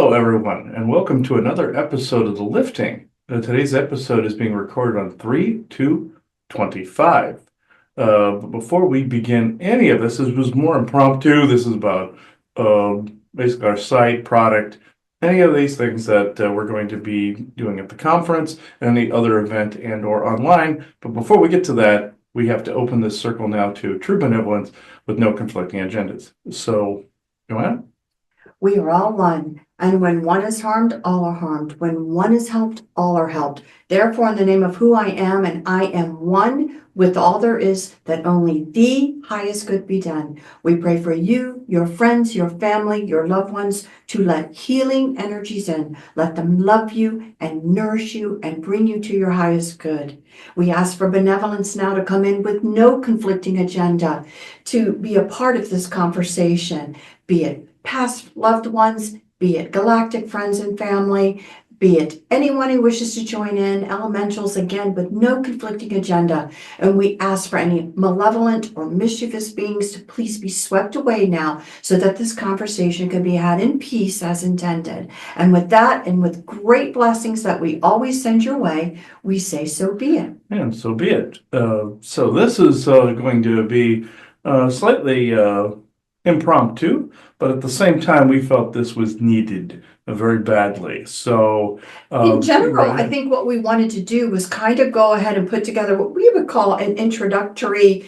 Hello, everyone, and welcome to another episode of The Lifting. Today's episode is being recorded on 3/2/25. But before we begin any of this was more impromptu. This is about basically our site, product, any of these things that we're going to be doing at the conference and any other event and or online. But before we get to that, we have to open this circle now to true benevolence with no conflicting agendas. So, Joanne? We are all one, and when one is harmed, all are harmed. When one is helped, all are helped. Therefore, in the name of who I am, and I am one with all there is, that only the highest good be done. We pray for you, your friends, your family, your loved ones, to let healing energies in. Let them love you and nourish you and bring you to your highest good. We ask for benevolence now to come in with no conflicting agenda, to be a part of this conversation, be it past loved ones, be it galactic friends and family, be it anyone who wishes to join in, elementals, again, with no conflicting agenda. And we ask for any malevolent or mischievous beings to please be swept away now so that this conversation can be had in peace as intended. And with that, and with great blessings that we always send your way, we say so be it. And so be it. So this is going to be slightly impromptu, but at the same time, we felt this was needed very badly. So, in general, right. I think what we wanted to do was kind of go ahead and put together what we would call an introductory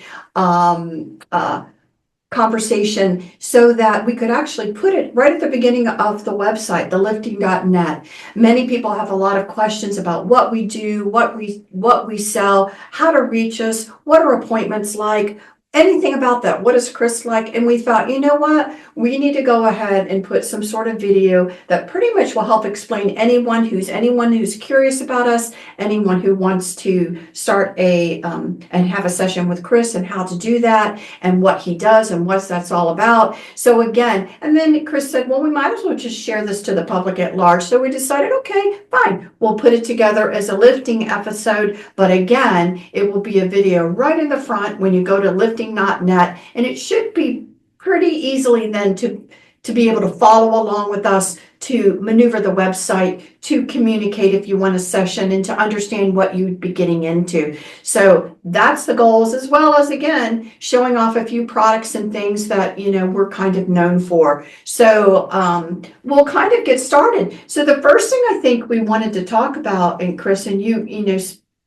conversation so that we could actually put it right at the beginning of the website, thelifting.net. Many people have a lot of questions about what we do, what we sell, how to reach us, what are appointments like, anything about that. What is Chris like? And we thought, you know what? We need to go ahead and put some sort of video that pretty much will help explain anyone who's curious about us, anyone who wants to start and have a session with Chris and how to do that and what he does and what that's all about. So again, and then Chris said, well, we might as well just share this to the public at large. So we decided, okay, fine. We'll put it together as a lifting episode. But again, it will be a video right in the front when you go to lifting.net, and it should be pretty easily then to be able to follow along with us, to maneuver the website, to communicate if you want a session, and to understand what you'd be getting into. So that's the goals, as well as, again, showing off a few products and things that, we're kind of known for. So we'll kind of get started. So the first thing I think we wanted to talk about, and Chris and you know,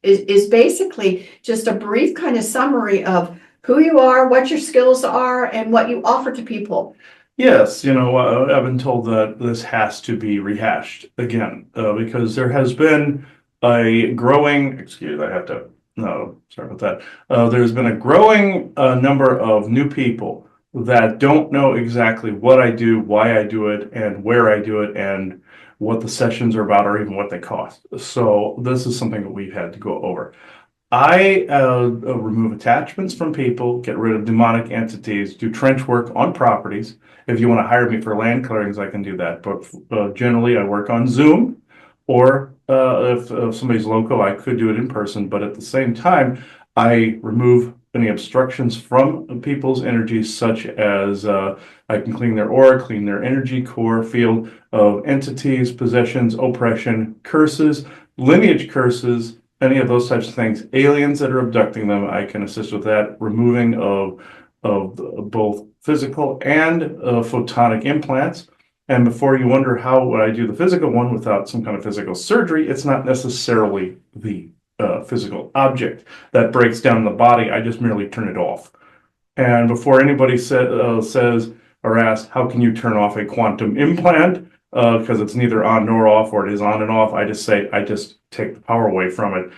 is basically just a brief kind of summary of who you are, what your skills are, and what you offer to people. Yes, I've been told that this has to be rehashed again because there has been a growing, no, sorry about that. There's been a growing number of new people that don't know exactly what I do, why I do it, and where I do it, and what the sessions are about, or even what they cost. So this is something that we've had to go over. I remove attachments from people, get rid of demonic entities, do trench work on properties. If you want to hire me for land clearings, I can do that. But generally, I work on Zoom, or if somebody's local, I could do it in person. But at the same time, I remove any obstructions from people's energies, such as I can clean their aura, clean their energy core field of entities, possessions, oppression, curses, lineage curses, any of those types of things. Aliens that are abducting them, I can assist with that. Removing of both physical and photonic implants. And before you wonder how would I do the physical one without some kind of physical surgery, it's not necessarily the physical object that breaks down the body. I just merely turn it off. And before anybody says or asks, how can you turn off a quantum implant? Because it's neither on nor off, or it is on and off. I just say, I just take the power away from it,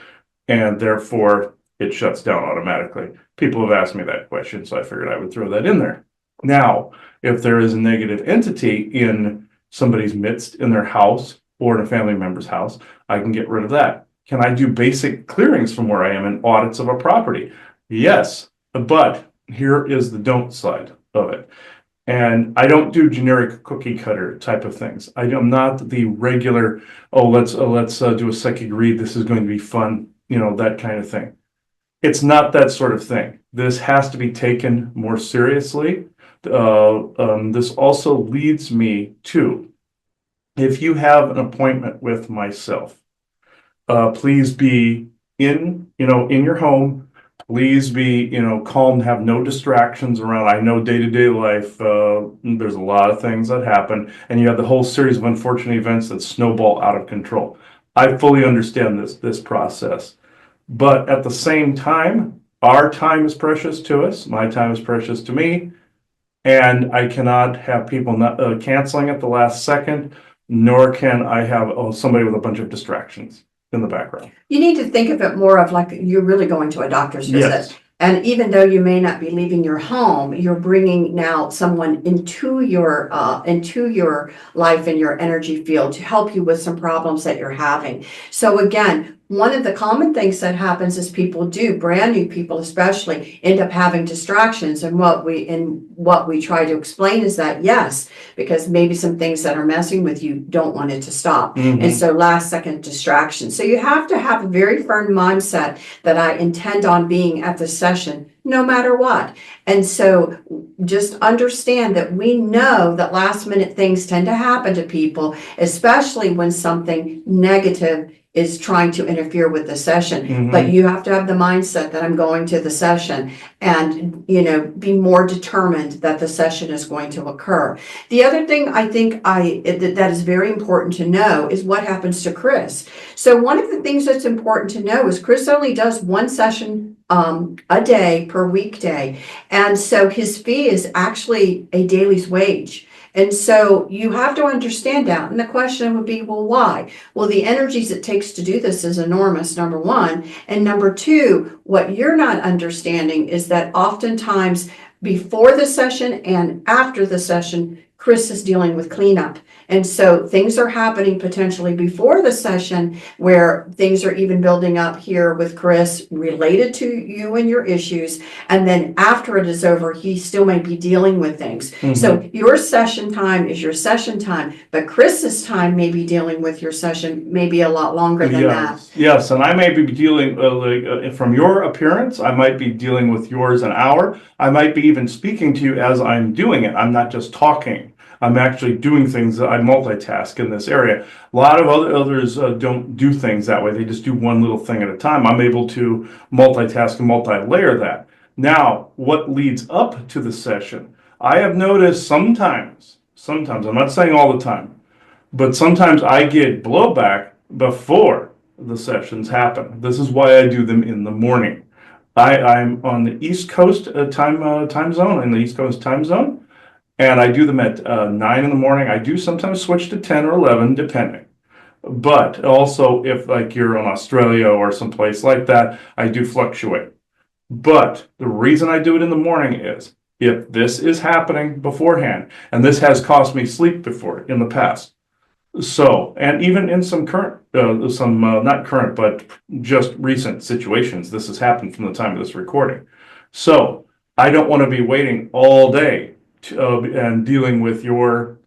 and therefore it shuts down automatically. People have asked me that question, so I figured I would throw that in there. Now, if there is a negative entity in somebody's midst, in their house, or in a family member's house, I can get rid of that. Can I do basic clearings from where I am and audits of a property? Yes, but here is the don't side of it. And I don't do generic cookie cutter type of things. I am not the regular, let's do a psychic read. This is going to be fun, that kind of thing. It's not that sort of thing. This has to be taken more seriously. This also leads me to if you have an appointment with myself, please be in your home. Please be, calm, have no distractions around. I know day-to-day life, there's a lot of things that happen, and you have the whole series of unfortunate events that snowball out of control. I fully understand this process. But at the same time, our time is precious to us. My time is precious to me. And I cannot have people not, canceling at the last second, nor can I have somebody with a bunch of distractions in the background. You need to think of it more of like you're really going to a doctor's visit. Yes. And even though you may not be leaving your home, you're bringing now someone into your life and your energy field to help you with some problems that you're having. So again, one of the common things that happens is people do, brand new people especially, end up having distractions. And what we try to explain is that yes, because maybe some things that are messing with you don't want it to stop. Mhm. And so last second distraction. So you have to have a very firm mindset that I intend on being at the session no matter what. And so just understand that we know that last minute things tend to happen to people, especially when something negative is trying to interfere with the session. Mhm. But you have to have the mindset that I'm going to the session and, be more determined that the session is going to occur. The other thing I think that is very important to know is what happens to Chris. So one of the things that's important to know is Chris only does one session a day per weekday. And so his fee is actually a daily's wage. And so you have to understand that. And the question would be, well, why? Well, the energies it takes to do this is enormous, number one. And number two, what you're not understanding is that oftentimes before the session and after the session, Chris is dealing with cleanup. And so things are happening potentially before the session where things are even building up here with Chris related to you and your issues. And then after it is over, he still may be dealing with things. Mhm. So your session time is your session time, but Chris's time may be dealing with your session maybe a lot longer than that. Yes, and I may be dealing, from your appearance, I might be dealing with yours an hour. I might be even speaking to you as I'm doing it. I'm not just talking. I'm actually doing things that I multitask in this area. A lot of others don't do things that way. They just do one little thing at a time. I'm able to multitask and multi-layer that. Now, what leads up to the session? I have noticed sometimes, I'm not saying all the time, but sometimes I get blowback before the sessions happen. This is why I do them in the morning. I'm on the East Coast time zone, in the East Coast time zone, and I do them at 9 in the morning. I do sometimes switch to 10 or 11, depending. But also, if like you're in Australia or someplace like that, I do fluctuate. But the reason I do it in the morning is if this is happening beforehand, and this has cost me sleep before in the past. So, and even in some current, not current, but just recent situations, this has happened from the time of this recording. So, I don't want to be waiting all day and dealing with your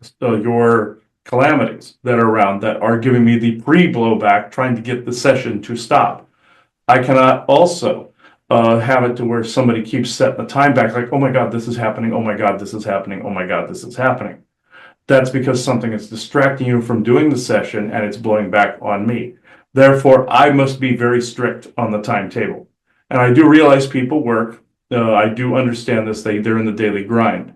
calamities that are around that are giving me the pre-blowback, trying to get the session to stop. I cannot also have it to where somebody keeps setting the time back, like, oh my God, this is happening. Oh my God, this is happening. Oh my God, this is happening. That's because something is distracting you from doing the session and it's blowing back on me. Therefore, I must be very strict on the timetable. And I do realize people work. I do understand this. They're in the daily grind.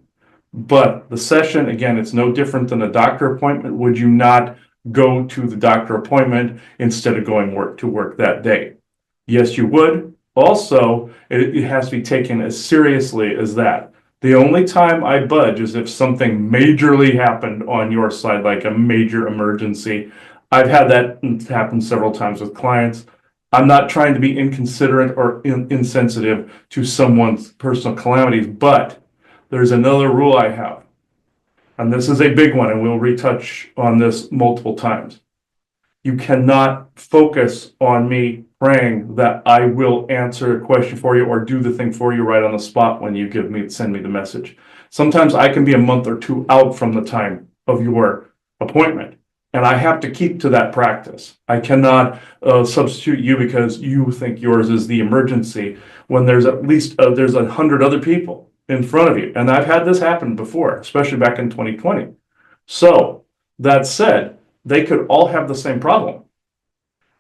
But the session, again, it's no different than a doctor appointment. Would you not go to the doctor appointment instead of going to work that day? Yes, you would. Also, it has to be taken as seriously as that. The only time I budge is if something majorly happened on your side, like a major emergency. I've had that happen several times with clients. I'm not trying to be inconsiderate or insensitive to someone's personal calamities, but there's another rule I have. And this is a big one, and we'll retouch on this multiple times. You cannot focus on me praying that I will answer a question for you or do the thing for you right on the spot when you send me the message. Sometimes I can be a month or two out from the time of your appointment, and I have to keep to that practice. I cannot substitute you because you think yours is the emergency when there's at least there's 100 other people in front of you. And I've had this happen before, especially back in 2020. So that said, they could all have the same problem.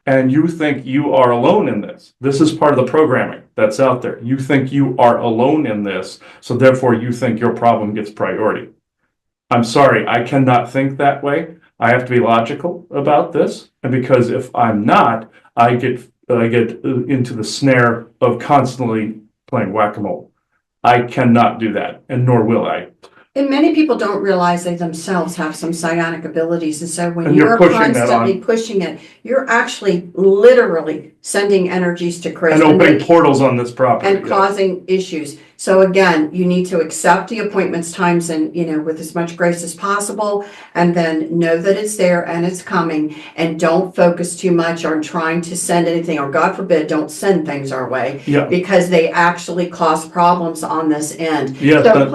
And you think you are alone in this. This is part of the programming that's out there. You think you are alone in this, so therefore you think your problem gets priority. I'm sorry, I cannot think that way. I have to be logical about this, and because if I'm not, I get into the snare of constantly playing whack-a-mole. I cannot do that, and nor will I. And many people don't realize they themselves have some psionic abilities. And so when And you're you're pushing that constantly on. pushing it, you're actually literally sending energies to Chris And and opening making- portals on this property. and yes. causing issues. So again, you need to accept the appointments times and, with as much grace as possible, and then know that it's there and it's coming, and don't focus too much on trying to send anything, or God forbid, don't send things our way, Yeah, because they actually cause problems on this end. yes, So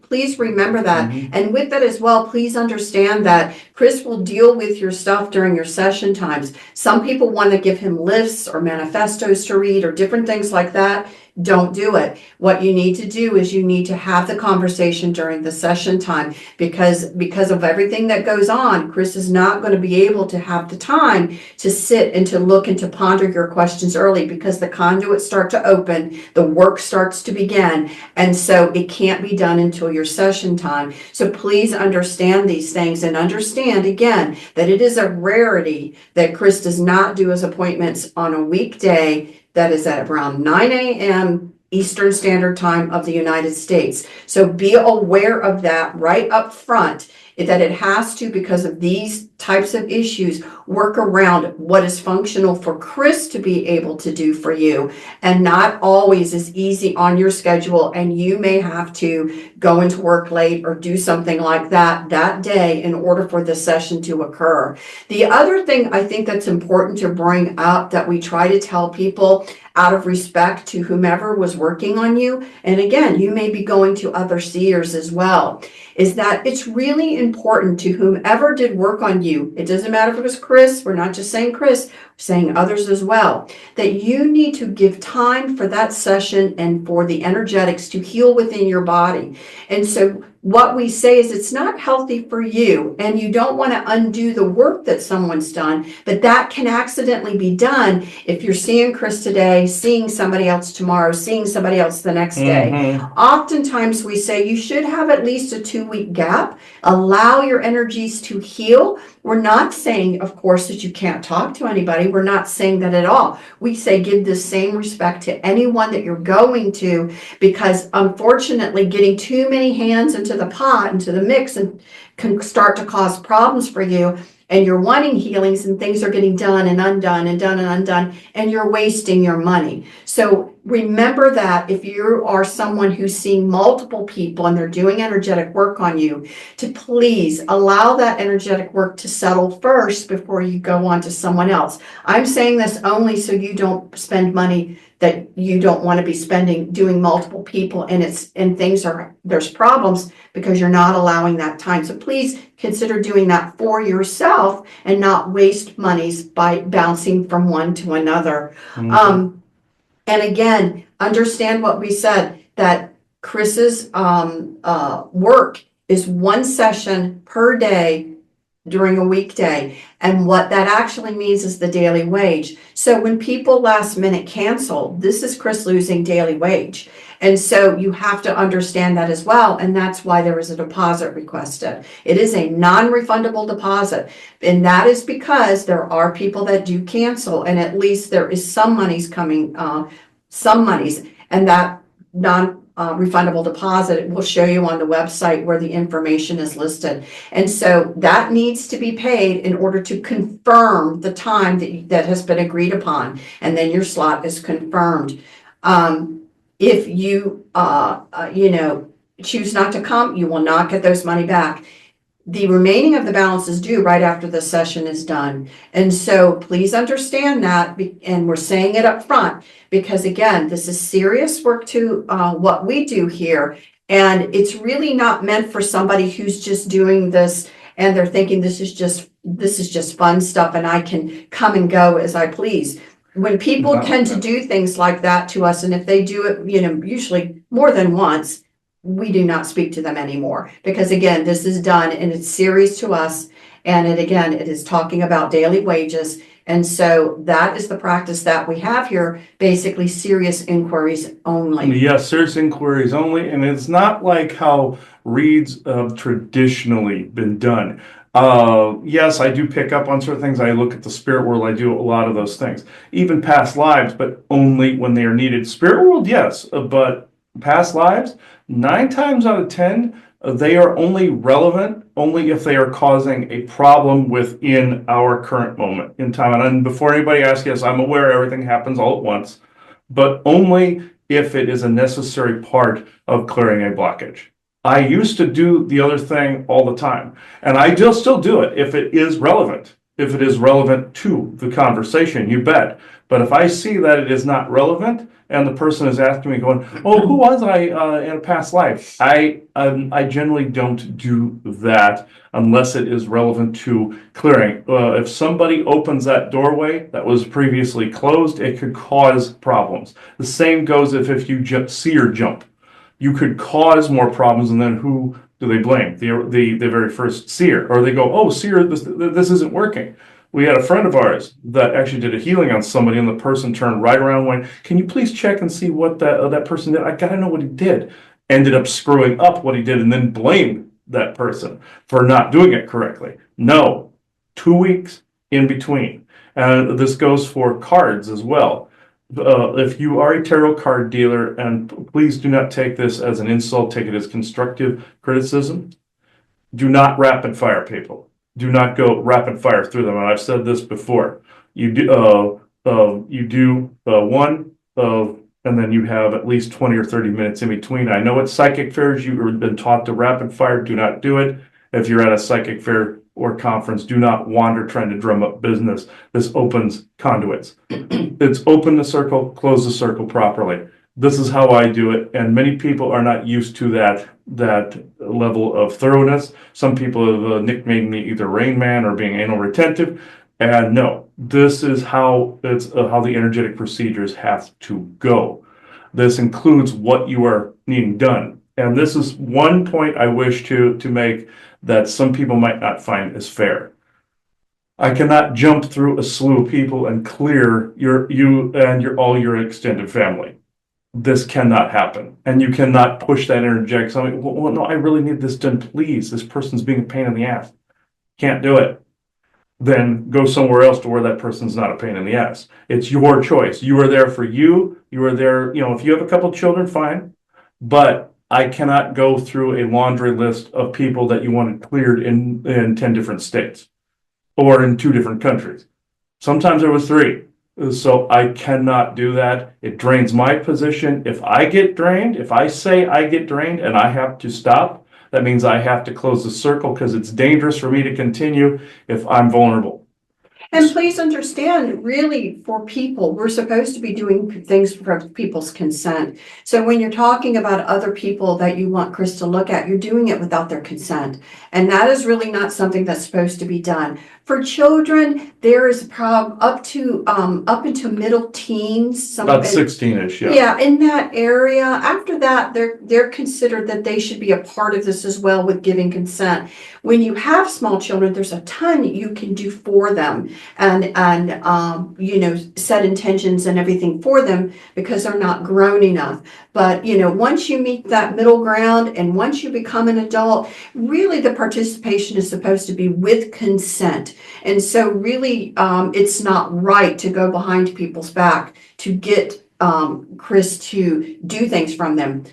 please remember that. Mhm. And with that as well, please understand that Chris will deal with your stuff during your session times. Some people want to give him lists or manifestos to read or different things like that. Don't do it. What you need to do is you need to have the conversation during the session time, because of everything that goes on, Chris is not going to be able to have the time to sit and to look and to ponder your questions early, because the conduits start to open, the work starts to begin, and so it can't be done until your session time. So please understand these things, and understand again that it is a rarity that Chris does not do his appointments on a weekday that is at around 9 a.m. Eastern Standard Time of the United States. So be aware of that right up front, that it has to, because of these types of issues, work around what is functional for Chris to be able to do for you, and not always is easy on your schedule, and you may have to go into work late or do something like that day in order for the session to occur. The other thing I think that's important to bring up, that we try to tell people out of respect to whomever was working on you, and again, you may be going to other seers as well, is that it's really important to whomever did work on you. It doesn't matter if it was Chris, we're not just saying Chris, we're saying others as well, that you need to give time for that session and for the energetics to heal within your body. And so what we say is, it's not healthy for you, and you don't want to undo the work that someone's done, but that can accidentally be done if you're seeing Chris today, seeing somebody else tomorrow, seeing somebody else the next day. Mhm. Oftentimes we say you should have at least a 2-week gap, allow your energies to heal. We're not saying, of course, that you can't talk to anybody. We're not saying that at all. We say give the same respect to anyone that you're going to, because unfortunately getting too many hands into the pot, into the mix, and can start to cause problems for you. And you're wanting healings, and things are getting done and undone and done and undone, and you're wasting your money. So remember that if you are someone who's seeing multiple people and they're doing energetic work on you, to please allow that energetic work to settle first before you go on to someone else. I'm saying this only so you don't spend money that you don't want to be spending doing multiple people, and there's problems because you're not allowing that time. So please consider doing that for yourself and not waste monies by bouncing from one to another. Mhm. And again, understand what we said, that Chris's work is one session per day during a weekday. And what that actually means is the daily wage. So when people last minute cancel, this is Chris losing daily wage. And so you have to understand that as well. And that's why there is a deposit requested. It is a non-refundable deposit. And that is because there are people that do cancel, and at least there is some monies coming, and that refundable deposit will show you on the website where the information is listed. And so that needs to be paid in order to confirm the time that has been agreed upon. And then your slot is confirmed. If you, choose not to come, you will not get those money back. The remaining of the balance is due right after the session is done. And so please understand that, and we're saying it up front, because again, this is serious work to what we do here. And it's really not meant for somebody who's just doing this and they're thinking this is just fun stuff and I can come and go as I please. When people tend to do things like that to us, and if they do it, usually more than once, we do not speak to them anymore, because again, this is done and it's serious to us. And it is talking about daily wages. And so that is the practice that we have here, basically serious inquiries only. Yes, serious inquiries only, and it's not like how reads have traditionally been done. Yes, I do pick up on certain things. I look at the spirit world. I do a lot of those things, even past lives, but only when they are needed. Spirit world, yes, but past lives, 9 times out of 10, they are only relevant only if they are causing a problem within our current moment in time. And before anybody asks, yes, I'm aware everything happens all at once, but only if it is a necessary part of clearing a blockage. I used to do the other thing all the time, and I will still do it if it is relevant. If it is relevant to the conversation, you bet. But if I see that it is not relevant, and the person is asking me, going, "Oh, who was I in a past life?" I generally don't do that unless it is relevant to clearing. If somebody opens that doorway that was previously closed, it could cause problems. The same goes if you see or jump. You could cause more problems, and then who do they blame? The very first seer, or they go, "Oh, seer, this isn't working." We had a friend of ours that actually did a healing on somebody, and the person turned right around and went, "Can you please check and see what that person did? I gotta know what he did." Ended up screwing up what he did, and then blamed that person for not doing it correctly. No, 2 weeks in between. And this goes for cards as well. If you are a tarot card dealer, and please do not take this as an insult, take it as constructive criticism. Do not rapid fire people. Do not go rapid fire through them. And I've said this before. You do one, and then you have at least 20 or 30 minutes in between. I know at psychic fairs you've been taught to rapid fire. Do not do it. If you're at a psychic fair or conference, do not wander trying to drum up business. This opens conduits. It's open the circle, close the circle properly. This is how I do it, and many people are not used to that level of thoroughness. Some people have nicknamed me either Rain Man or being anal retentive, and no, this is how how the energetic procedures have to go. This includes what you are needing done, and this is one point I wish to make that some people might not find as fair. I cannot jump through a slew of people and clear you and all your extended family. This cannot happen, and you cannot push that energetic. So, well, no, I really need this done, please. This person's being a pain in the ass. Can't do it. Then go somewhere else to where that person's not a pain in the ass. It's your choice. You are there for you. You are there. If you have a couple children, fine. But I cannot go through a laundry list of people that you wanted cleared in 10 different states or in 2 different countries. Sometimes there was 3. So I cannot do that. It drains my position. If I get drained, if I say I get drained and I have to stop, that means I have to close the circle, because it's dangerous for me to continue if I'm vulnerable. And please understand, really, for people, we're supposed to be doing things for people's consent. So when you're talking about other people that you want Chris to look at, you're doing it without their consent. And that is really not something that's supposed to be done. For children, there is a problem up into middle teens. About 16-ish, yeah. Yeah, in that area. After that, they're considered that they should be a part of this as well with giving consent. When you have small children, there's a ton you can do for them, and set intentions and everything for them, because they're not grown enough. But once you meet that middle ground and once you become an adult, really the participation is supposed to be with consent. And so really, it's not right to go behind people's back to get Chris to do things from them.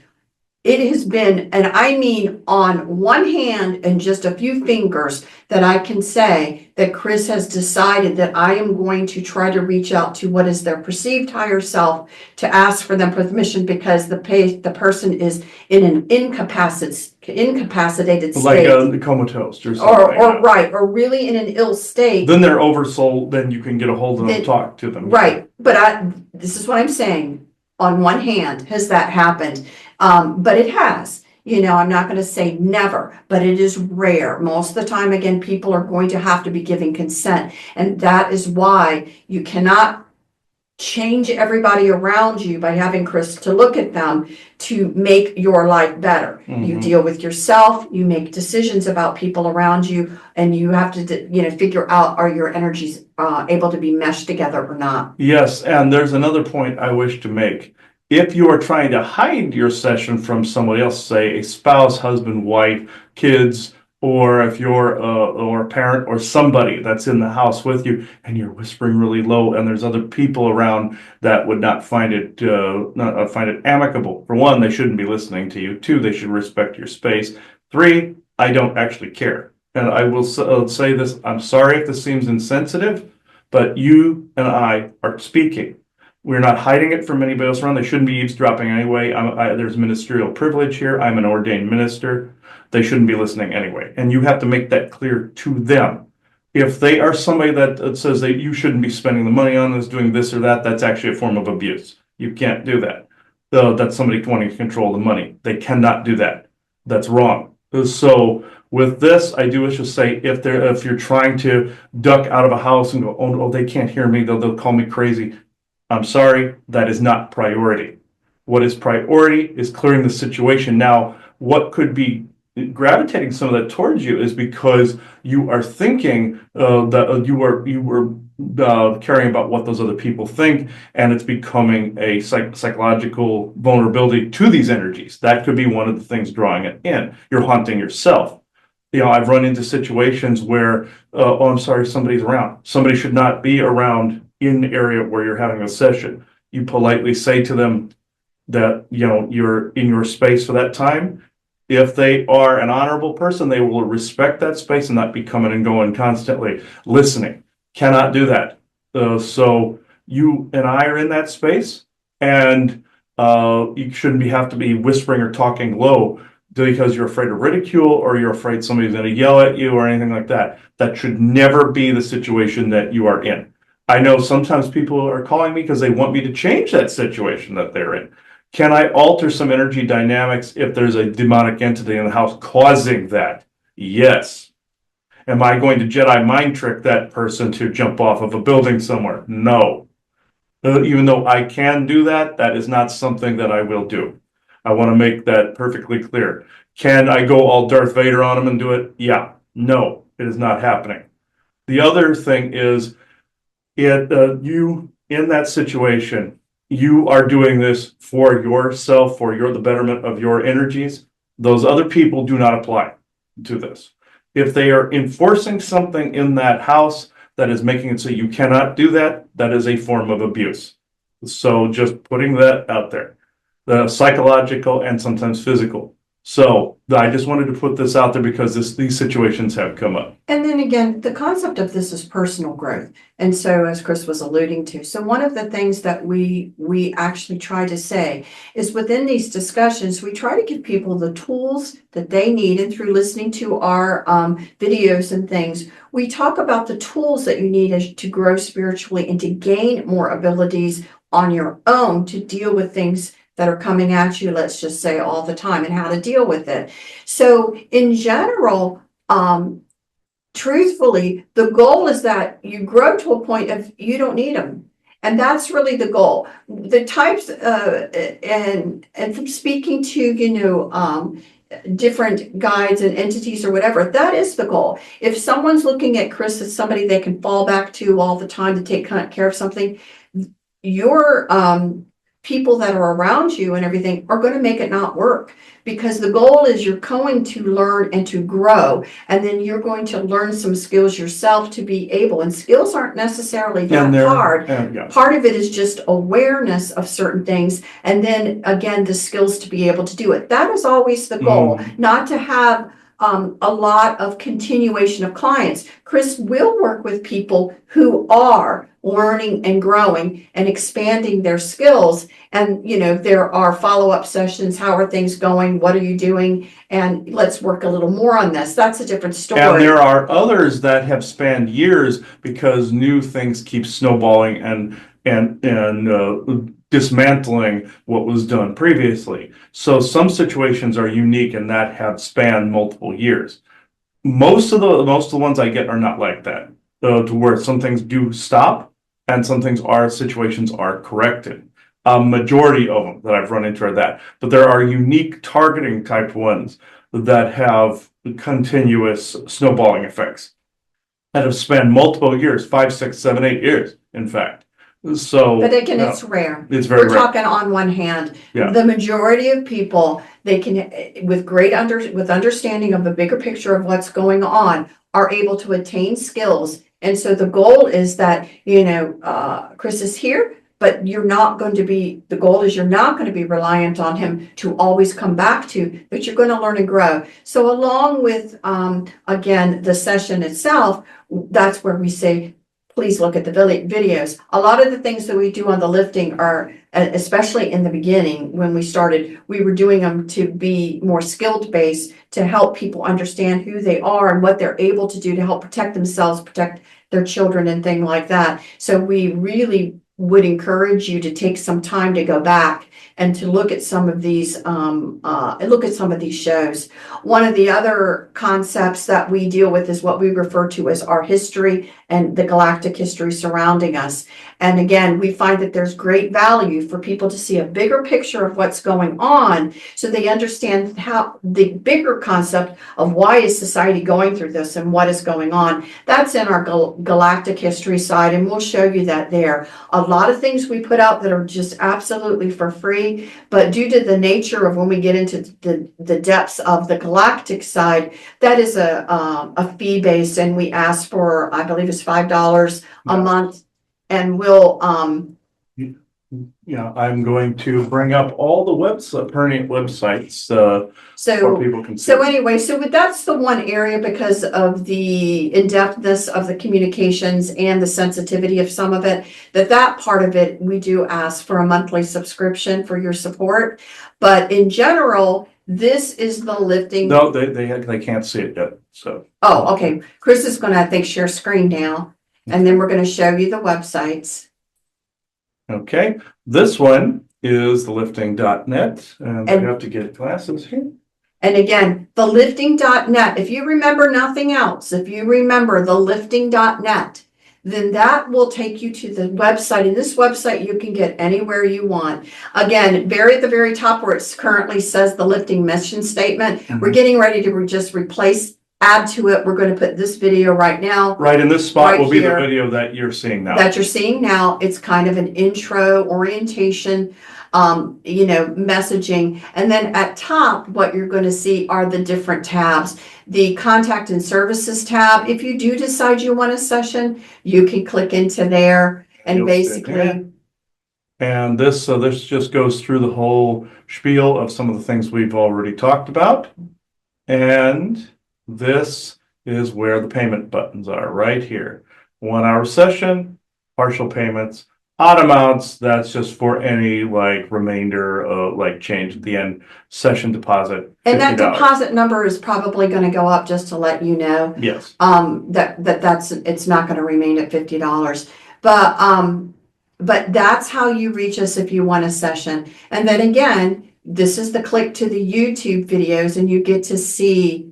It has been, and I mean on one hand and just a few fingers, that I can say that Chris has decided that I am going to try to reach out to what is their perceived higher self to ask for them permission, because the person is in an incapacitated state. Like comatose or something. Or really in an ill state. Then they're oversold, then you can get a hold of them and talk to them. Right, but this is what I'm saying. On one hand, has that happened? But it has. I'm not going to say never, but it is rare. Most of the time, again, people are going to have to be giving consent. And that is why you cannot change everybody around you by having Chris to look at them to make your life better. You deal with yourself, you make decisions about people around you, and you have to, figure out, are your energies able to be meshed together or not? Yes, and there's another point I wish to make. If you are trying to hide your session from somebody else, say a spouse, husband, wife, kids, or if you're or a parent or somebody that's in the house with you and you're whispering really low and there's other people around that would not find it amicable. For one, they shouldn't be listening to you. Two, they should respect your space. Three, I don't actually care. And I will say this, I'm sorry if this seems insensitive, but you and I are speaking. We're not hiding it from anybody else around. They shouldn't be eavesdropping anyway. There's ministerial privilege here. I'm an ordained minister. They shouldn't be listening anyway. And you have to make that clear to them. If they are somebody that says that you shouldn't be spending the money on this, doing this or that, that's actually a form of abuse. You can't do that. That's somebody wanting to control the money. They cannot do that. That's wrong. So with this, I do wish to say, if you're trying to duck out of a house and go, oh, they can't hear me, they'll call me crazy. I'm sorry, that is not priority. What is priority is clearing the situation. Now, what could be gravitating some of that towards you is because you are thinking that you were caring about what those other people think, and it's becoming a psychological vulnerability to these energies. That could be one of the things drawing it in. You're haunting yourself. I've run into situations where, oh, I'm sorry, somebody's around. Somebody should not be around in the area where you're having a session. You politely say to them that, you're in your space for that time. If they are an honorable person, they will respect that space and not be coming and going constantly. Listening. Cannot do that. So you and I are in that space, and you shouldn't have to be whispering or talking low because you're afraid of ridicule or you're afraid somebody's going to yell at you or anything like that. That should never be the situation that you are in. I know sometimes people are calling me because they want me to change that situation that they're in. Can I alter some energy dynamics if there's a demonic entity in the house causing that? Yes. Am I going to Jedi mind trick that person to jump off of a building somewhere? No. Even though I can do that, that is not something that I will do. I want to make that perfectly clear. Can I go all Darth Vader on them and do it? Yeah. No, it is not happening. The other thing is, you in that situation, you are doing this for yourself, for the betterment of your energies. Those other people do not apply to this. If they are enforcing something in that house that is making it so you cannot do that, that is a form of abuse. So just putting that out there, the psychological and sometimes physical. So I just wanted to put this out there because these situations have come up. And then again, the concept of this is personal growth. And so, as Chris was alluding to, so one of the things that we actually try to say is within these discussions, we try to give people the tools that they need. And through listening to our videos and things, we talk about the tools that you need to grow spiritually and to gain more abilities on your own to deal with things that are coming at you, let's just say, all the time, and how to deal with it. So in general, truthfully, the goal is that you grow to a point of you don't need them. And that's really the goal. The types, and from speaking to, different guides and entities or whatever, that is the goal. If someone's looking at Chris as somebody they can fall back to all the time to take care of something, your people that are around you and everything are going to make it not work, because the goal is you're going to learn and to grow, and then you're going to learn some skills yourself to be able, and skills aren't necessarily that hard. Yeah. Part of it is just awareness of certain things, and then again the skills to be able to do it. That is always the goal, not to have a lot of continuation of clients. Chris will work with people who are learning and growing and expanding their skills. And, there are follow-up sessions. How are things going? What are you doing? And let's work a little more on this. That's a different story. And there are others that have spanned years because new things keep snowballing and dismantling what was done previously. So some situations are unique and that have spanned multiple years. Most of the ones I get are not like that, to where some things do stop and some things are situations are corrected. A majority of them that I've run into are that, but there are unique targeting type ones that have continuous snowballing effects that have spanned multiple years, 5, 6, 7, 8 years, in fact. So, But again, no, it's rare. it's very We're rare. talking on one hand. Yeah. The majority of people, they can, with with understanding of the bigger picture of what's going on, are able to attain skills. And so the goal is that, Chris is here, but you're not going to be, the goal is you're not going to be reliant on him to always come back to, but you're going to learn and grow. So along with, again, the session itself, that's where we say, please look at the videos. A lot of the things that we do on the lifting are, especially in the beginning, when we started, we were doing them to be more skilled based, to help people understand who they are and what they're able to do to help protect themselves, protect their children and things like that. So we really would encourage you to take some time to go back and to look at some of these, shows. One of the other concepts that we deal with is what we refer to as our history and the galactic history surrounding us. And again, we find that there's great value for people to see a bigger picture of what's going on, so they understand how the bigger concept of why is society going through this and what is going on. That's in our galactic history side, and we'll show you that there. A lot of things we put out that are just absolutely for free, but due to the nature of when we get into the depths of the galactic side, that is a fee base, and we ask for, I believe it's $5 a month, and we'll I'm going to bring up all the permanent websites for people can see. So anyway, that's the one area, because of the in-depthness of the communications and the sensitivity of some of it, that part of it, we do ask for a monthly subscription for your support. But in general, this is the lifting. No, they can't see it yet, so. Oh, okay. Chris is gonna, I think, share screen now, and then we're gonna show you the websites. Okay, this one is the lifting.net, and I have to get glasses here. And again, the lifting.net, if you remember nothing else, if you remember the lifting.net, then that will take you to the website. And this website you can get anywhere you want. Again, at the very top where it currently says the lifting mission statement, we're getting ready to just add to it. We're going to put this video right now. Right in this spot will be the here, video that you're seeing now. It's kind of an intro orientation, messaging. And then at top, what you're going to see are the different tabs. The contact and services tab. If you do decide you want a session, you can click into there and You'll basically. And this just goes through the whole spiel of some of the things we've already talked about. And this is where the payment buttons are, right here. 1 hour session, partial payments, odd amounts, that's just for any remainder of change at the end, session deposit. $50. And that deposit number is probably going to go up, just to let you know. Yes. It's not going to remain at $50. But that's how you reach us if you want a session. And then again, this is the click to the YouTube videos, and you get to see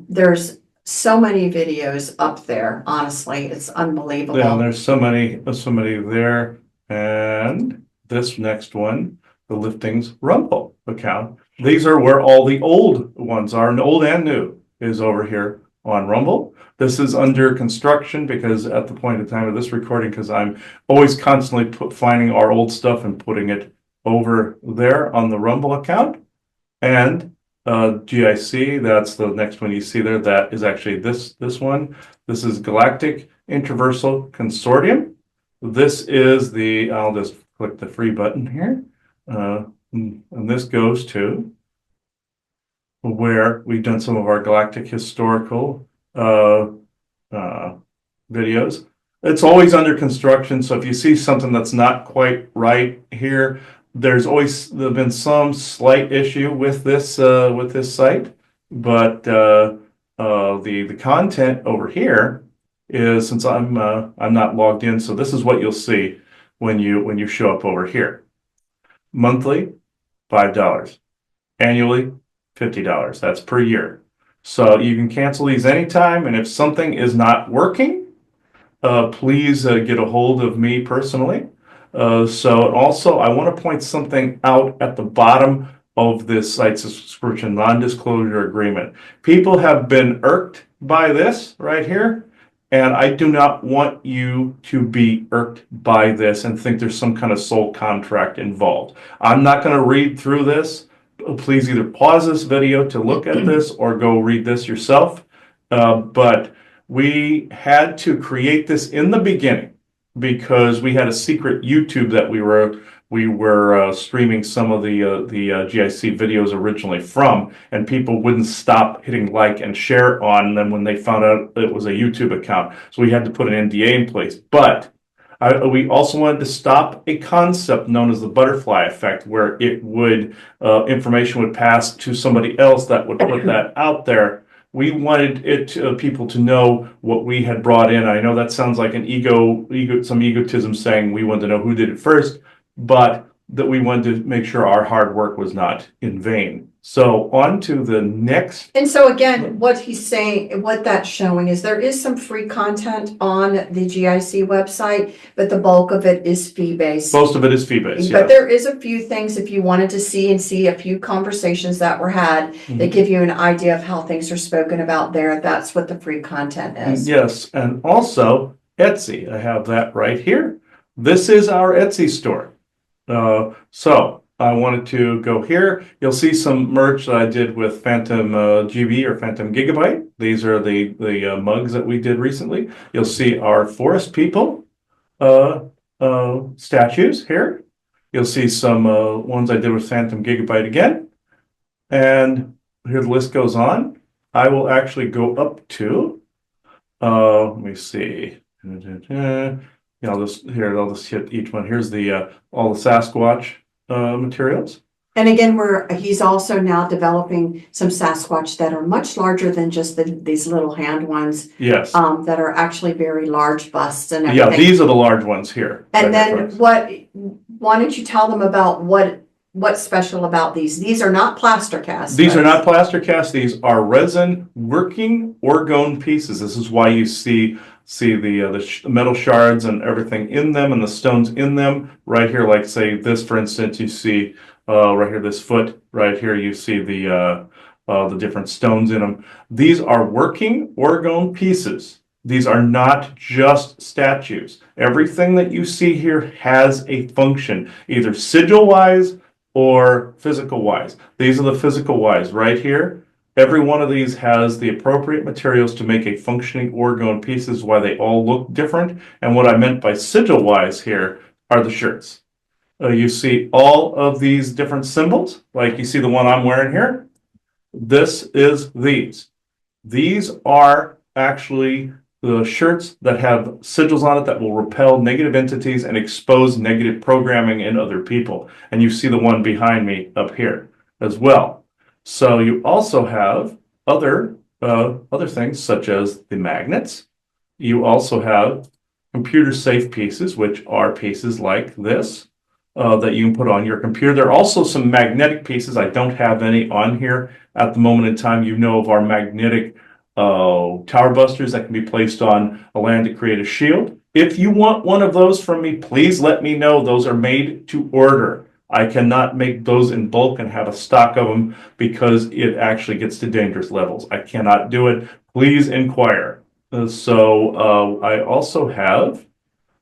there's so many videos up there. Honestly, it's unbelievable. Yeah, there's so many there. And this next one, the Liftings Rumble account. These are where all the old ones are, and old and new is over here on Rumble. This is under construction because at the point in time of this recording, because I'm always constantly finding our old stuff and putting it over there on the Rumble account. And GIC, that's the next one you see there. That is actually this one. This is Galactic Interversal Consortium. This is I'll just click the free button here. And this goes to where we've done some of our galactic historical videos. It's always under construction, so if you see something that's not quite right here, there's been some slight issue with this site, but the content over here is, since I'm not logged in, so this is what you'll see when you show up over here. Monthly, $5. Annually, $50. That's per year. So you can cancel these anytime, and if something is not working, please get a hold of me personally. So also, I want to point something out at the bottom of this site subscription non-disclosure agreement. People have been irked by this right here, and I do not want you to be irked by this and think there's some kind of soul contract involved. I'm not going to read through this. Please either pause this video to look at this or go read this yourself. But we had to create this in the beginning because we had a secret YouTube that we were streaming some of the GIC videos originally from, and people wouldn't stop hitting like and share on them when they found out it was a YouTube account. So we had to put an NDA in place. But we also wanted to stop a concept known as the butterfly effect, where it would information would pass to somebody else that would put that out there. We wanted people to know what we had brought in. I know that sounds like an some egotism saying we wanted to know who did it first, but that we wanted to make sure our hard work was not in vain. So on to the next. And so again, what he's saying, what that's showing is there is some free content on the GIC website, but the bulk of it is fee-based. Most of it is fee-based, But yes. there is a few things, if you wanted to see a few conversations that were had, that give you an idea of how things are spoken about there. That's what the free content is. Yes, and also Etsy. I have that right here. This is our Etsy store. So I wanted to go here. You'll see some merch that I did with Phantom GB or Phantom Gigabyte. These are the mugs that we did recently. You'll see our Forest People statues here. You'll see some ones I did with Phantom Gigabyte again. And here the list goes on. I will actually go up to, let me see. I'll just hit each one. Here's the all the Sasquatch materials. And again, he's also now developing some Sasquatch that are much larger than just these little hand ones. Yes. That are actually very large busts and everything. Yeah, these are the large ones here. And then why don't you tell them about what's special about these? These are not plaster casts. These are not plaster casts. These are resin working orgone pieces. This is why you see the metal shards and everything in them and the stones in them. Right here, like say this, for instance, you see right here, this foot right here, you see the different stones in them. These are working orgone pieces. These are not just statues. Everything that you see here has a function, either sigil-wise or physical-wise. These are the physical-wise right here. Every one of these has the appropriate materials to make a functioning orgone piece. This is why they all look different. And what I meant by sigil-wise here are the shirts. You see all of these different symbols, like you see the one I'm wearing here. This is these. These are actually the shirts that have sigils on it that will repel negative entities and expose negative programming in other people. And you see the one behind me up here as well. So you also have other things such as the magnets. You also have computer safe pieces, which are pieces like this that you can put on your computer. There are also some magnetic pieces. I don't have any on here at the moment in time. You know of our magnetic tower busters that can be placed on a land to create a shield. If you want one of those from me, please let me know. Those are made to order. I cannot make those in bulk and have a stock of them because it actually gets to dangerous levels. I cannot do it. Please inquire. I also have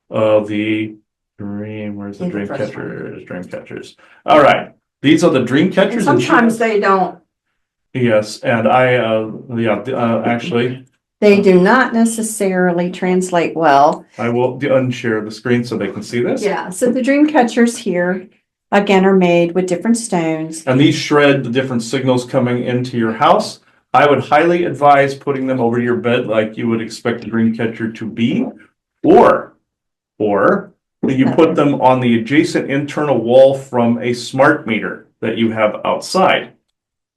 where's the dream catchers? Dream catchers. All right. These are the dream catchers. And sometimes they don't. Yes, and actually. They do not necessarily translate well. I will unshare the screen so they can see this. Yeah, so the dream catchers here, again, are made with different stones. And these shred the different signals coming into your house. I would highly advise putting them over your bed like you would expect a dream catcher to be. Or you put them on the adjacent internal wall from a smart meter that you have outside.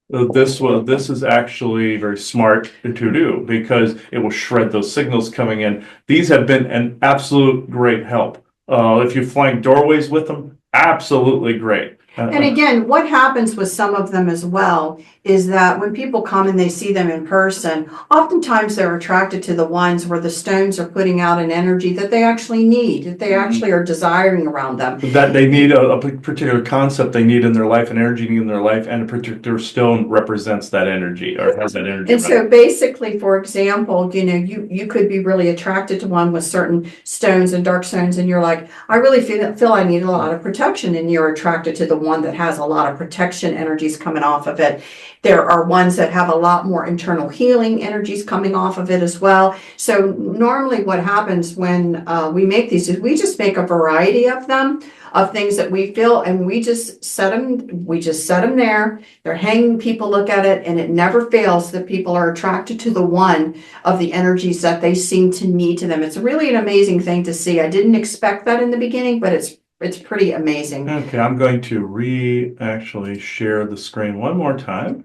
This is actually very smart to do because it will shred those signals coming in. These have been an absolute great help. If you flank doorways with them, absolutely great. And again, what happens with some of them as well is that when people come and they see them in person, oftentimes they're attracted to the ones where the stones are putting out an energy that they actually need, that they actually are desiring around them. That they need a particular concept they need in their life, an energy need in their life, and a particular stone represents that energy or has that energy. And so basically, for example, you could be really attracted to one with certain stones and dark stones, and you're like, I really feel I need a lot of protection, and you're attracted to the one that has a lot of protection energies coming off of it. There are ones that have a lot more internal healing energies coming off of it as well. So normally what happens when we make these is we just make a variety of them, of things that we feel, and we just set them there. They're hanging, people look at it, and it never fails that people are attracted to the one of the energies that they seem to need to them. It's really an amazing thing to see. I didn't expect that in the beginning, but it's pretty amazing. Okay, I'm going to actually share the screen one more time.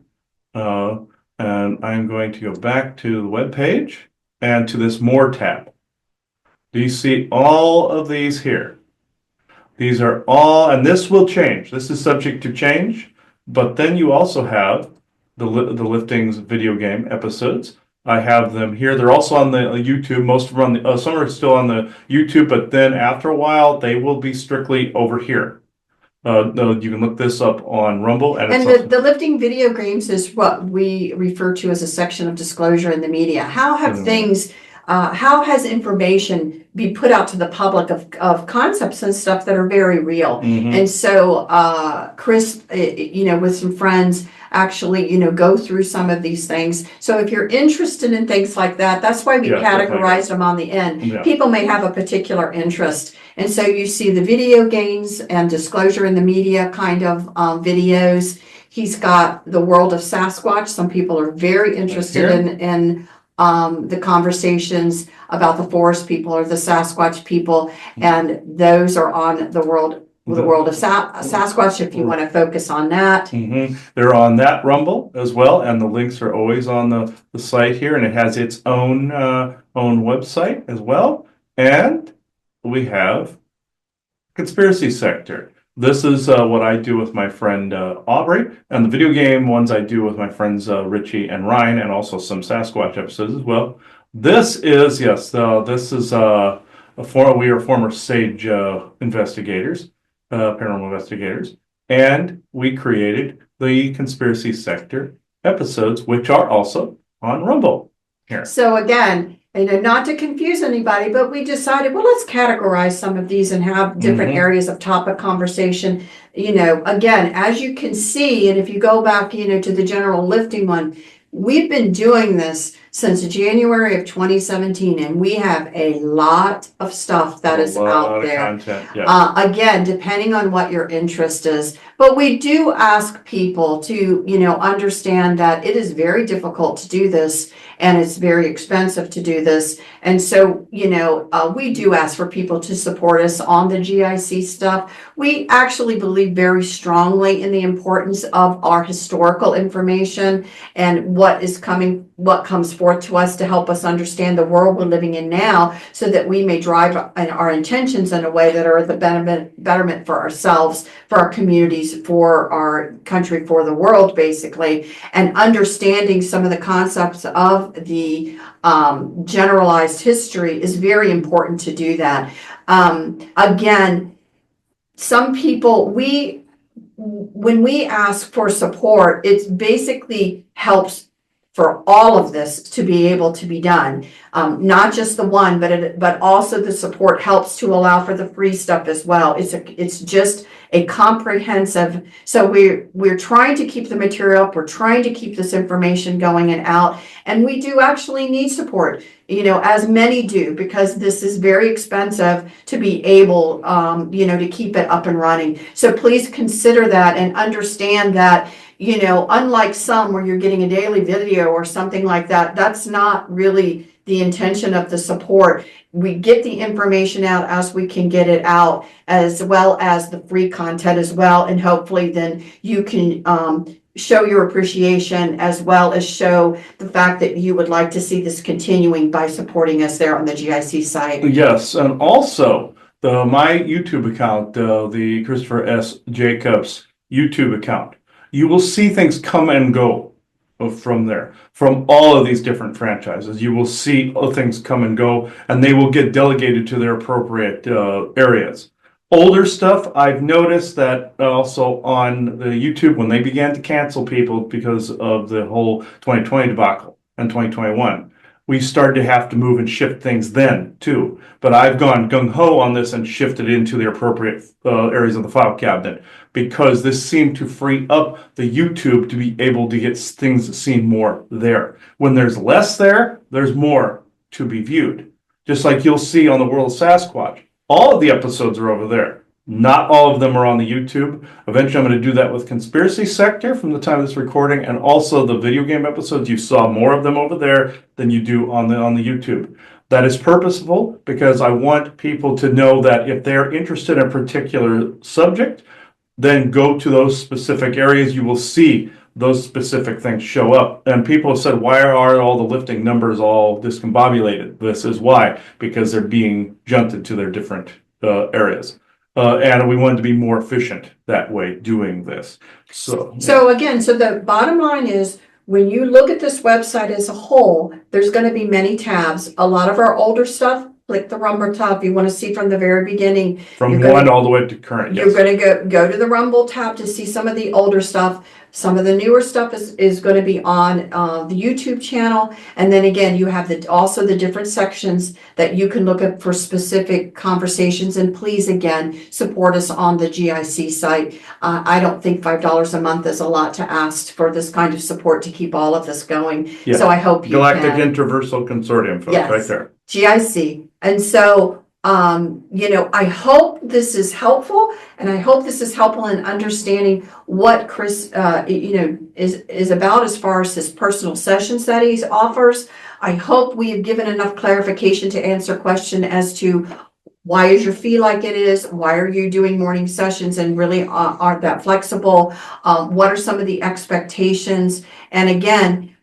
And I'm going to go back to the web page and to this More tab. Do you see all of these here? These are all, and this will change. This is subject to change, but then you also have the Liftings video game episodes. I have them here. They're also on the YouTube. Most of them on the, some are still on the YouTube, but then after a while, they will be strictly over here. You can look this up on Rumble. And the lifting video games is what we refer to as a section of disclosure in the media. How have how has information be put out to the public of concepts and stuff that are very real? And so Chris, with some friends, actually, go through some of these things. So if you're interested in things like that, that's why we categorized them on the end. Yeah. People may have a particular interest. And so you see the video games and disclosure in the media kind of videos. He's got the world of Sasquatch. Some people are very interested in the conversations about the forest people or the Sasquatch people. And those are on the world of Sasquatch, if you want to focus on that. They're on that Rumble as well, and the links are always on the site here, and it has its own website as well. And we have Conspiracy Sector. This is what I do with my friend Aubrey, and the video game ones I do with my friends Richie and Ryan, and also some Sasquatch episodes as well. This is, we are former SAGE investigators. Paranormal investigators, and we created the Conspiracy Sector episodes, which are also on Rumble here. So again, not to confuse anybody, but we decided, well, let's categorize some of these and have different areas of topic conversation. Again, as you can see, and if you go back, to the general lifting one, we've been doing this since January of 2017, and we have a lot of stuff that is out there. Content, yeah. Again, depending on what your interest is. But we do ask people to, understand that it is very difficult to do this, and it's very expensive to do this. And so, we do ask for people to support us on the GIC stuff. We actually believe very strongly in the importance of our historical information and what comes forth to us to help us understand the world we're living in now, so that we may drive our intentions in a way that are the betterment for ourselves, for our communities, for our country, for the world, basically. And understanding some of the concepts of the generalized history is very important to do that. Again, some people, when we ask for support, it basically helps for all of this to be able to be done. Not just the one, but also the support helps to allow for the free stuff as well. It's just a comprehensive, so we're trying to keep the material up, we're trying to keep this information going and out, and we do actually need support, as many do, because this is very expensive to be able, to keep it up and running. So please consider that and understand that, unlike some where you're getting a daily video or something like that, that's not really the intention of the support. We get the information out as we can get it out, as well as the free content as well. And hopefully then you can show your appreciation, as well as show the fact that you would like to see this continuing by supporting us there on the GIC site. Yes, and also my YouTube account, the Christopher S. Jacobs YouTube account, you will see things come and go from there, from all of these different franchises. You will see things come and go, and they will get delegated to their appropriate areas. Older stuff, I've noticed that also on the YouTube, when they began to cancel people because of the whole 2020 debacle and 2021, we started to have to move and shift things then too. But I've gone gung-ho on this and shifted into the appropriate areas of the file cabinet, because this seemed to free up the YouTube to be able to get things seen more there. When there's less there, there's more to be viewed. Just like you'll see on the World of Sasquatch. All of the episodes are over there. Not all of them are on the YouTube. Eventually, I'm going to do that with Conspiracy Sector from the time of this recording, and also the video game episodes. You saw more of them over there than you do on the YouTube. That is purposeful, because I want people to know that if they're interested in a particular subject, then go to those specific areas. You will see those specific things show up. And people have said, why are all the lifting numbers all discombobulated? This is why, because they're being junted to their different areas. And we wanted to be more efficient that way doing this. So again, so the bottom line is, when you look at this website as a whole, there's going to be many tabs. A lot of our older stuff, click the Rumble tab. You want to see from the very beginning. From one all the way to current. You're going to go to the Rumble tab to see some of the older stuff. Some of the newer stuff is going to be on the YouTube channel. And then again, you have also the different sections that you can look at for specific conversations. And please, again, support us on the GIC site. I don't think $5 a month is a lot to ask for this kind of support to keep all of this going. Yeah. So I hope you Galactic can. Interversal Consortium, folks, Yes. right there. GIC. And so, I hope this is helpful, and I hope this is helpful in understanding what Chris, is about as far as his personal sessions that he offers. I hope we have given enough clarification to answer question as to why is your fee like it is? Why are you doing morning sessions and really aren't that flexible? What are some of the expectations? And again,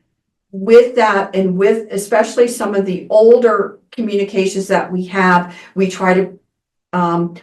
with that, and with especially some of the older communications that we have, we try to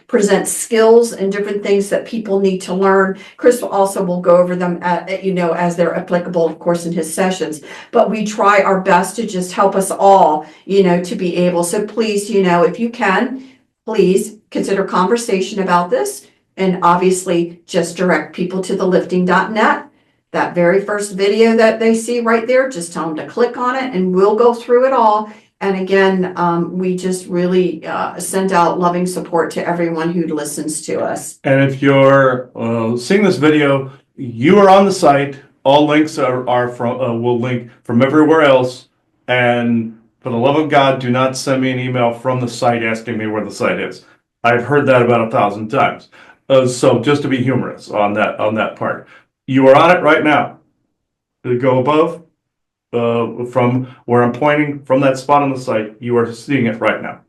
present skills and different things that people need to learn. Chris also will go over them as they're applicable, of course, in his sessions, but we try our best to just help us all, to be able. So please, if you can, please consider conversation about this, and obviously just direct people to the lifting.net. That very first video that they see right there, just tell them to click on it and we'll go through it all. And again, we just really send out loving support to everyone who listens to us. And if you're seeing this video, you are on the site. All links are from, will link from everywhere else. And for the love of God, do not send me an email from the site asking me where the site is. I've heard that about 1,000 times. So just to be humorous on that part. You are on it right now. Go above, from where I'm pointing, from that spot on the site, you are seeing it right now.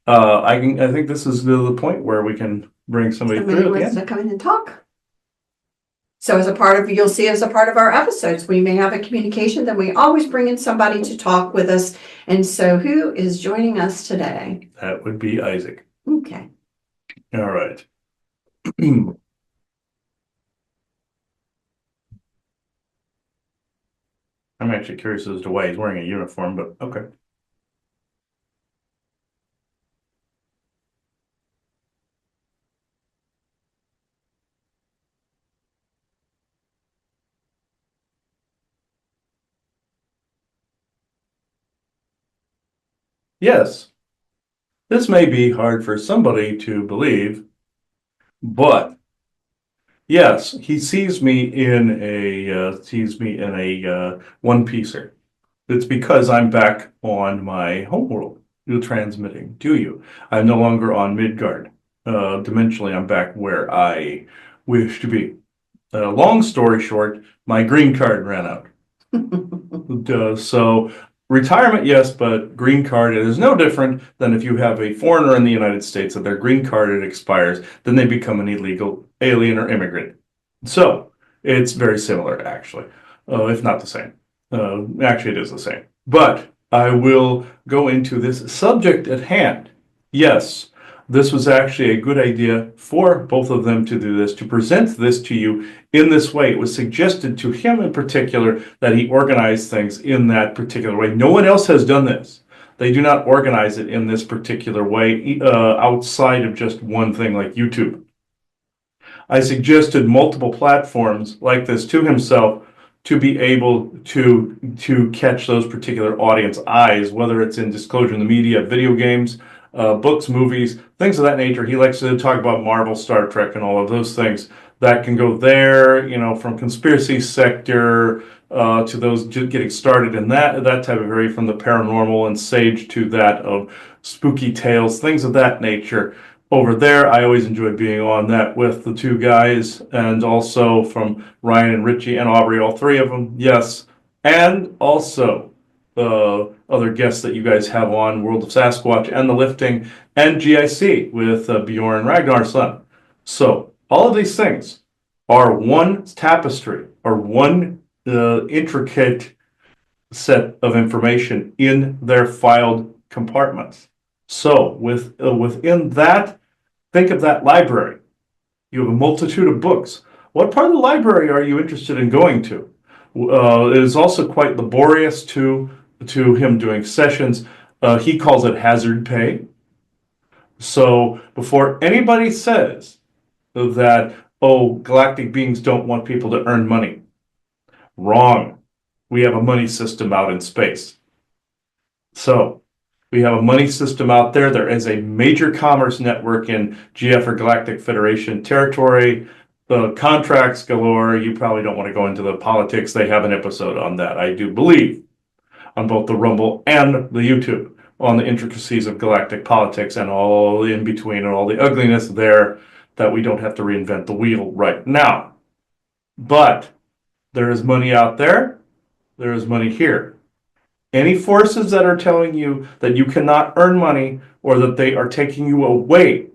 I think this is the point where we can bring somebody through wants again. to come in and talk. So you'll see as a part of our episodes, we may have a communication, then we always bring in somebody to talk with us. And so who is joining us today? That would be Isaac. Okay. All right. I'm actually curious as to why he's wearing a uniform, but okay. Yes, this may be hard for somebody to believe, but yes, he sees me in a one-piecer. It's because I'm back on my homeworld, transmitting to you. I'm no longer on Midgard. Dimensionally, I'm back where I wish to be. Long story short, my green card ran out. So retirement, yes, but green card, it is no different than if you have a foreigner in the United States that their green card, it expires, then they become an illegal alien or immigrant. So it's very similar, actually, if not the same. Actually, it is the same. But I will go into this subject at hand. Yes, This was actually a good idea for both of them to do this, to present this to you in this way. It was suggested to him in particular that he organize things in that particular way. No one else has done this. They do not organize it in this particular way outside of just one thing like YouTube. I suggested multiple platforms like this to himself to be able to catch those particular audience eyes, whether it's in disclosure in the media, video games, books, movies, things of that nature. He likes to talk about Marvel, Star Trek, and all of those things. That can go there, from conspiracy sector to those just getting started in that type of area, from the paranormal and sage to that of spooky tales, things of that nature. Over there, I always enjoy being on that with the two guys, and also from Ryan and Richie and Aubrey, all three of them, yes. And also other guests that you guys have on, World of Sasquatch and The Lifting and GIC with Bjorn Ragnarsson. So all of these things are one tapestry or one intricate set of information in their filed compartments. So within that, think of that library. You have a multitude of books. What part of the library are you interested in going to? It is also quite laborious to him doing sessions. He calls it hazard pay. So before anybody says that, oh, galactic beings don't want people to earn money, wrong. We have a money system out in space. So we have a money system out there. There is a major commerce network in GF or Galactic Federation territory. The contracts galore. You probably don't want to go into the politics. They have an episode on that, I do believe, on both the Rumble and the YouTube, on the intricacies of galactic politics and all in between and all the ugliness there that we don't have to reinvent the wheel right now. But there is money out there. There is money here. Any forces that are telling you that you cannot earn money or that they are taking you away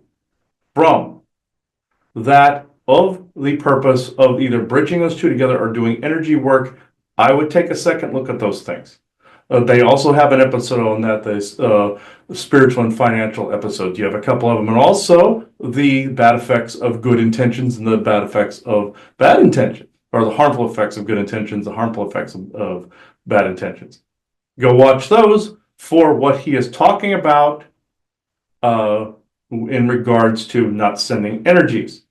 from that of the purpose of either bridging those two together or doing energy work, I would take a second look at those things. They also have an episode on that, this spiritual and financial episode. You have a couple of them, and also the bad effects of good intentions and the bad effects of bad intentions, or the harmful effects of good intentions, the harmful effects of bad intentions. Go watch those for what he is talking about in regards to not sending energies,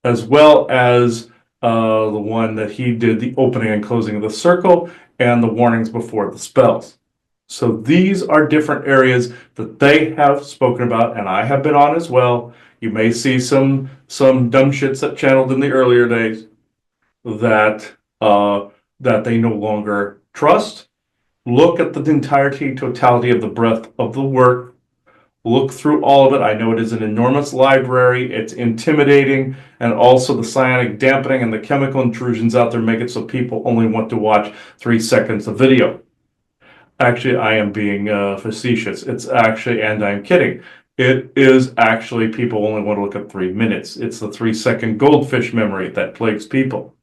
as well as the one that he did, the opening and closing of the circle and the warnings before the spells. So these are different areas that they have spoken about, and I have been on as well. You may see some dumb shits that channeled in the earlier days that they no longer trust. Look at the totality of the breadth of the work. Look through all of it. I know it is an enormous library. It's intimidating, and also the psionic dampening and the chemical intrusions out there make it so people only want to watch 3 seconds of video. Actually, I am being facetious. It's actually, and I'm kidding. It is actually people only want to look at 3 minutes. It's the 3-second goldfish memory that plagues people.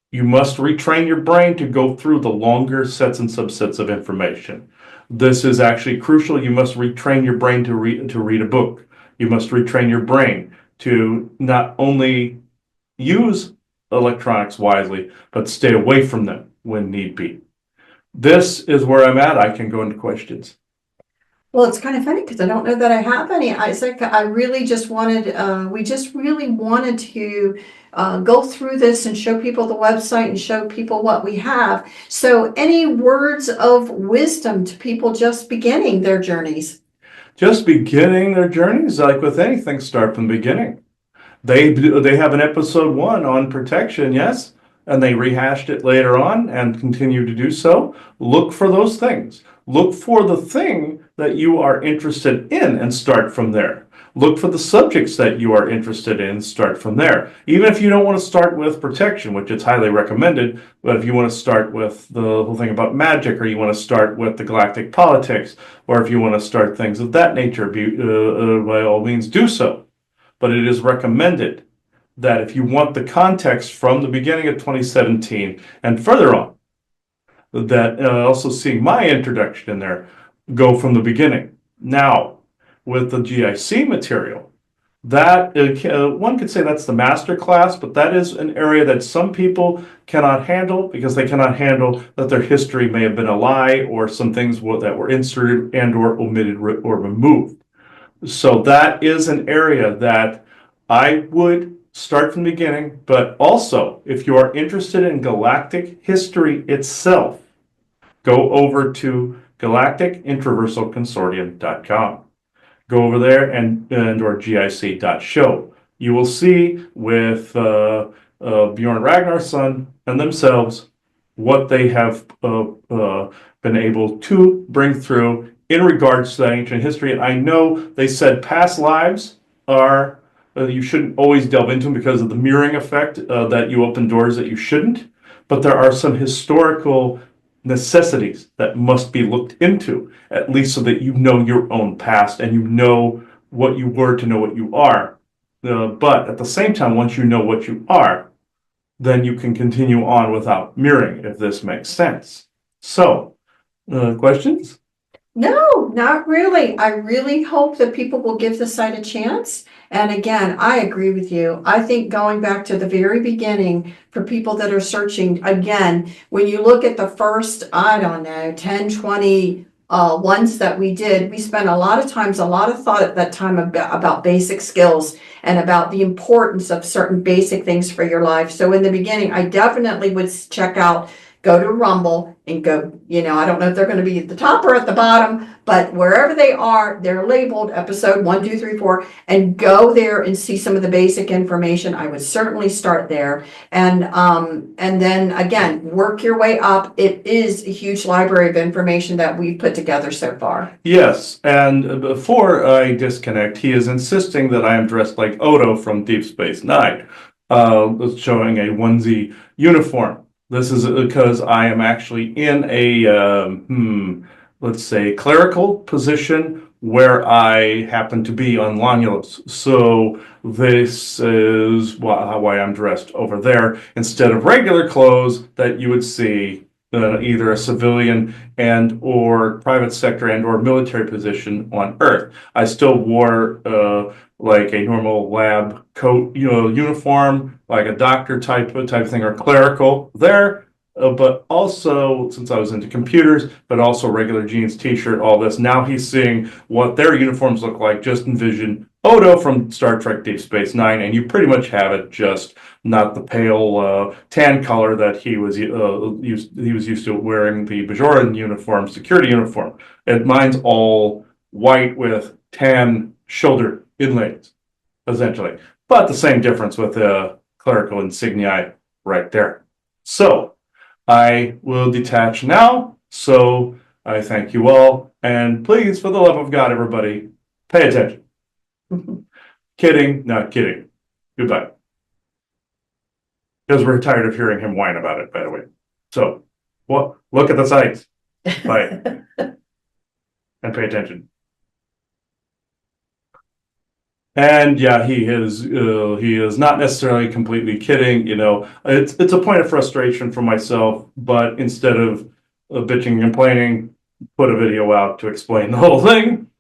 You must retrain your brain to go through the longer sets and subsets of information. This is actually crucial. You must retrain your brain to read a book. You must retrain your brain to not only use electronics wisely, but stay away from them when need be. This is where I'm at. I can go into questions. Well, it's kind of funny because I don't know that I have any, Isaac. I really just wanted, we just really wanted to go through this and show people the website and show people what we have. So any words of wisdom to people just beginning their journeys? Just beginning their journeys, like with anything, start from the beginning. They have an episode 1 on protection, yes, and they rehashed it later on and continue to do so. Look for those things. Look for the thing that you are interested in and start from there. Look for the subjects that you are interested in, start from there. Even if you don't want to start with protection, which is highly recommended, but if you want to start with the whole thing about magic, or you want to start with the galactic politics, or if you want to start things of that nature, by all means do so. But it is recommended that if you want the context from the beginning of 2017 and further on, that also seeing my introduction in there, go from the beginning. Now, with the GIC material, that one could say that's the master class, but that is an area that some people cannot handle because they cannot handle that their history may have been a lie or some things that were inserted and or omitted or removed. So that is an area that I would start from the beginning, but also if you are interested in galactic history itself, go over to galacticintraversalconsortium.com. Go over there and or gic.show. You will see with Bjorn Ragnarson and themselves what they have been able to bring through in regards to that ancient history. And I know they said past lives are you shouldn't always delve into them because of the mirroring effect that you open doors that you shouldn't. But there are some historical necessities that must be looked into, at least so that you know your own past and you know what you were to know what you are. But at the same time, once you know what you are, then you can continue on without mirroring, if this makes sense. So, questions? No, not really. I really hope that people will give the site a chance. And again, I agree with you. I think going back to the very beginning for people that are searching, again, when you look at the first, I don't know, 10, 20 ones that we did, we spent a lot of times, a lot of thought at that time about basic skills and about the importance of certain basic things for your life. So in the beginning, I definitely would check out, go to Rumble and go, I don't know if they're going to be at the top or at the bottom, but wherever they are, they're labeled episode 1, 2, 3, 4, and go there and see some of the basic information. I would certainly start there. And then again, work your way up. It is a huge library of information that we've put together so far. Yes, and before I disconnect, he is insisting that I am dressed like Odo from Deep Space Nine, showing a onesie uniform. This is because I am actually in a, let's say, clerical position where I happen to be on Lonulus. So this is why I'm dressed over there instead of regular clothes that you would see either a civilian and or private sector and or military position on Earth. I still wore like a normal lab coat, uniform, like a doctor type of thing, or clerical there. But also, since I was into computers, but also regular jeans, t-shirt, all this. Now he's seeing what their uniforms look like. Just envision Odo from Star Trek Deep Space Nine, and you pretty much have it, just not the pale tan color that he was used to wearing, the Bajoran uniform, security uniform. And mine's all white with tan shoulder inlays, essentially. But the same difference with the clerical insignia right there. So I will detach now. So I thank you all. And please, for the love of God, everybody, pay attention. Kidding, not kidding. Goodbye. Because we're tired of hearing him whine about it, by the way. So, look at the sites. Bye. And pay attention. And yeah, he is not necessarily completely kidding. It's a point of frustration for myself. But instead of bitching and complaining, put a video out to explain the whole thing.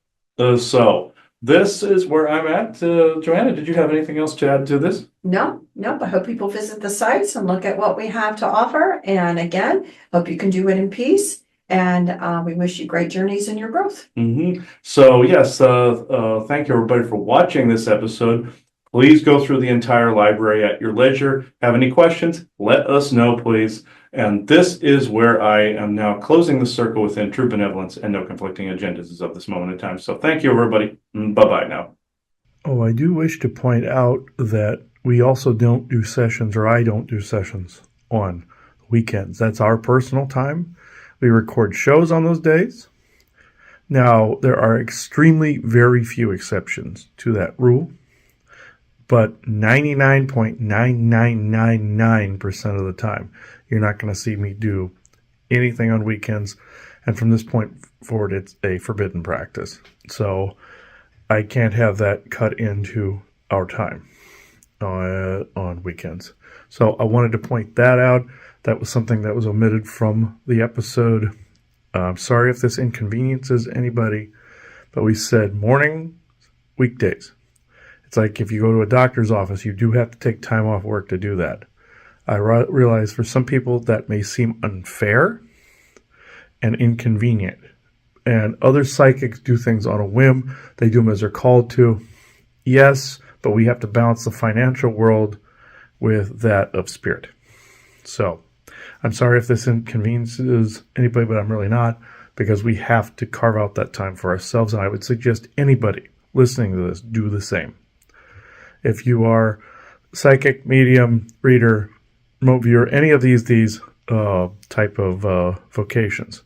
So this is where I'm at. Joanna, did you have anything else to add to this? No. I hope people visit the sites and look at what we have to offer. And again, hope you can do it in peace. And we wish you great journeys in your growth. Mm-hmm. So yes, thank you everybody for watching this episode. Please go through the entire library at your leisure. Have any questions? Let us know, please. And this is where I am now closing the circle within true benevolence and no conflicting agendas as of this moment in time. So thank you, everybody. Bye-bye now. Oh, I do wish to point out that we also don't do sessions, or I don't do sessions on weekends. That's our personal time. We record shows on those days. Now, there are extremely very few exceptions to that rule, but 99.9999% of the time, you're not going to see me do anything on weekends. And from this point forward, it's a forbidden practice. So I can't have that cut into our time on weekends. So I wanted to point that out. That was something that was omitted from the episode. I'm sorry if this inconveniences anybody, but we said morning weekdays. It's like if you go to a doctor's office, you do have to take time off work to do that. I realize for some people that may seem unfair and inconvenient. And other psychics do things on a whim. They do them as they're called to. Yes, but we have to balance the financial world with that of spirit. So I'm sorry if this inconveniences anybody, but I'm really not, because we have to carve out that time for ourselves. And I would suggest anybody listening to this do the same. If you are psychic, medium, reader, remote viewer, any of these type of vocations,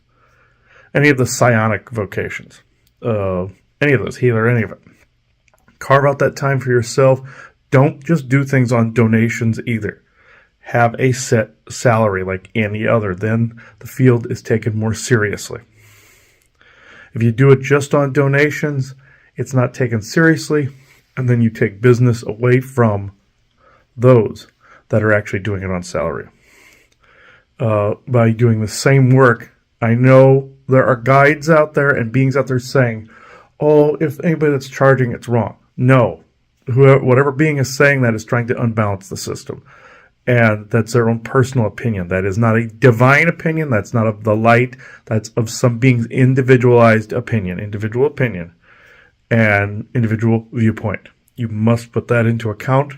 any of the psionic vocations, any of those, healer, any of it, carve out that time for yourself. Don't just do things on donations either. Have a set salary like any other. Then the field is taken more seriously. If you do it just on donations, it's not taken seriously, and then you take business away from those that are actually doing it on salary. By doing the same work, I know there are guides out there and beings out there saying, oh, if anybody that's charging, it's wrong. No. Whatever being is saying that is trying to unbalance the system. And that's their own personal opinion. That is not a divine opinion. That's not of the light. That's of some being's individualized opinion. Individual opinion and individual viewpoint. You must put that into account.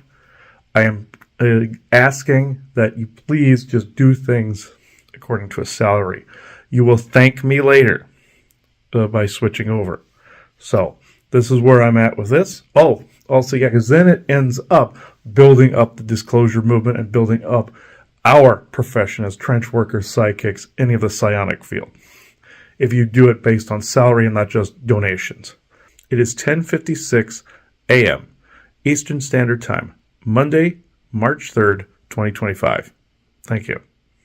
I am asking that you please just do things according to a salary. You will thank me later by switching over. So this is where I'm at with this. Oh, also, yeah, because then it ends up building up the disclosure movement and building up our profession as trench workers, psychics, any of the psionic field. If you do it based on salary and not just donations. It is 10:56 a.m. Eastern Standard Time, Monday, March 3rd, 2025. Thank you.